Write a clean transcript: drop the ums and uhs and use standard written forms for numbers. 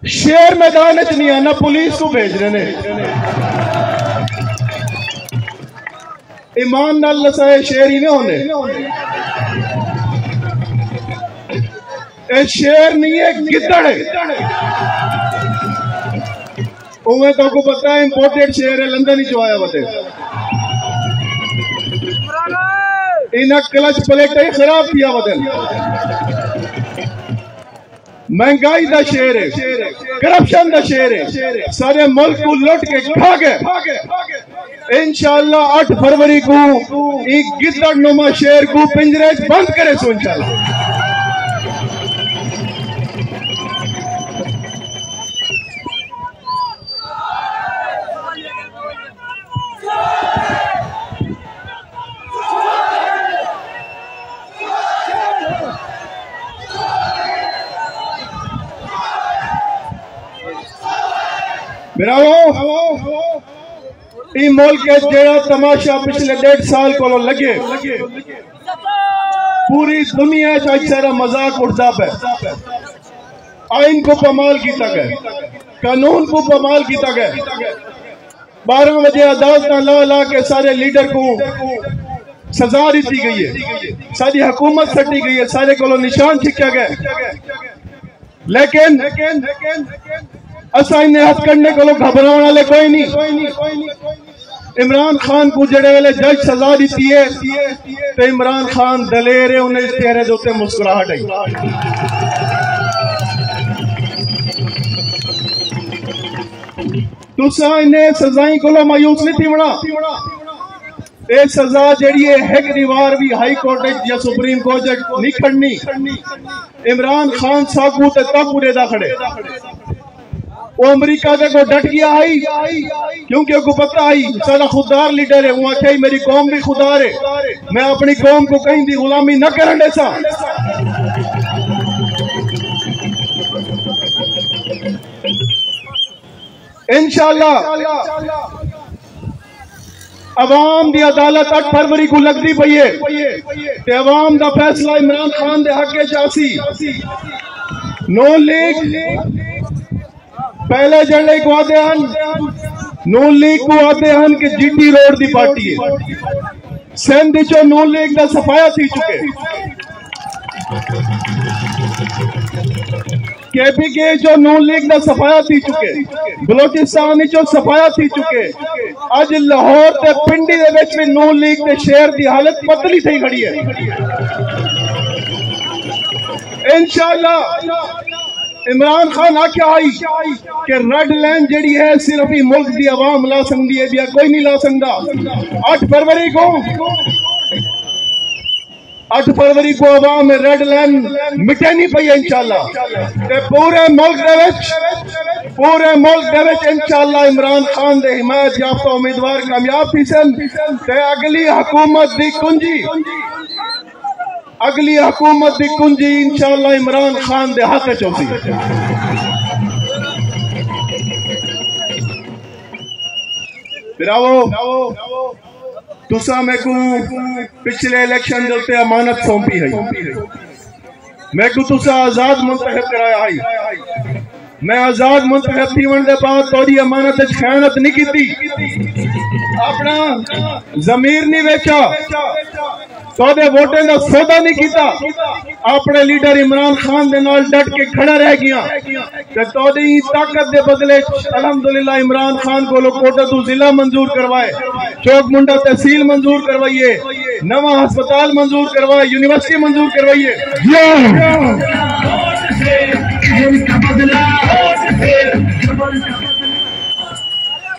शेर मैदान च नहीं आना, पुलिस को भेज रहे ने। ईमान नाल नसाए शेर ही नहीं होने। ये शेर नहीं है, गिद्दड़ है। उन्हें तो को पता है इंपोर्टेड शेर है, लंदन ही जो आया बते। इन्हें क्लच प्लेट ही खराब किया बदल। महंगाई का शेर है, करप्शन का शेर है, सारे मुल्क को लुट के खा गए। इंशाअल्लाह 8 फरवरी को एक गिद्दड़ नुमा शेर को पिंजरे बंद करे सो इंशाअल्लाह। मुल्क जेड़ा तमाशा पिछले 1.5 साल को लगे, पूरी दुनिया सारा मजाक उड़ता पे। आइन को पमाल किया गया, कानून को पमाल किया गया। 12 बजे अदालत ला ला के सारे लीडर को सजा दी गई है, सारी हुकूमत सटी गई है, सारे को निशान छिक्या गया। लेकिन असा इन्हें हथ करने को घबराने वाले कोई नहीं। इमरान खान को जड़े वेले जज सजा दी है तो इमरान खान दलेर है, उन्हें चेहरे के उत्ते मुस्कुराहट आई। तुसा इन्हें सजाई को मायूस नहीं थी बना। ये सजा जड़ी है एक दीवार भी हाई कोर्ट या सुप्रीम कोर्ट नहीं खड़नी। इमरान खान साकू तक पूरे दा खड़े। वो अमरीका को डट गया आई, क्योंकि उसको पता आई सारा खुदार लीडर है। वो आख्या मेरी कौम भी खुदार है, मैं अपनी कौम को कहीं दी गुलामी न करने सा। इंशाअल्लाह अवाम दी अदालत 8 फरवरी को लगती पई है ते अवाम दा फैसला इमरान खान दे हक च आसी। नो लीग पहले जड़े को आते हैं, नून लीग को आते हैं कि जीटी रोड की पार्टी है। सिंध चो नून लीग का सफाया थी चुके, केपीके चो नून लीग का सफाया थी चुके, बलोचिस्तान चो सफाया थी चुके। अज लाहौर ते पिंडी दे विच भी नून लीग के शहर की हालत पतली थी खड़ी है। इंशाअल्लाह इमरान खान आख्या आई कि रेड लाइन जड़ी है सिर्फ ही मुल्क की आवाम ला सकती है, बिया कोई नहीं ला सकता। 8 फरवरी को आवाम में रेड लाइन मिटनी पई इंशाअल्लाह। पूरे मुल्क दे इंशाअल्लाह इमरान खान दे हिमायत याफ्ता उम्मीदवार कामयाब थी सन। अगली हुकूमत दी कुंजी इंशाअल्लाह इमरान खान दे हक च होसी। तुसा मेरे को पिछले इलेक्शन के अमानत सौंपी है, मेरे को तुसा आजाद मुंतखब कराया है। मैं आजाद मुंतखब थी के बाद थोड़ी अमानत खयानत नहीं की, अपना जमीर नहीं वेचा, तोदे वोटें का सौदा नहीं किया, अपने लीडर इमरान खान दे नाल डट के खड़ा रह गया। तोदी ताकत दे बदले अल्हम्दुलिल्लाह इमरान खान को कोटा तू जिला मंजूर करवाए, चौक मुंडा तहसील मंजूर करवाइए, नवा अस्पताल मंजूर करवाए, यूनिवर्सिटी मंजूर करवाइए।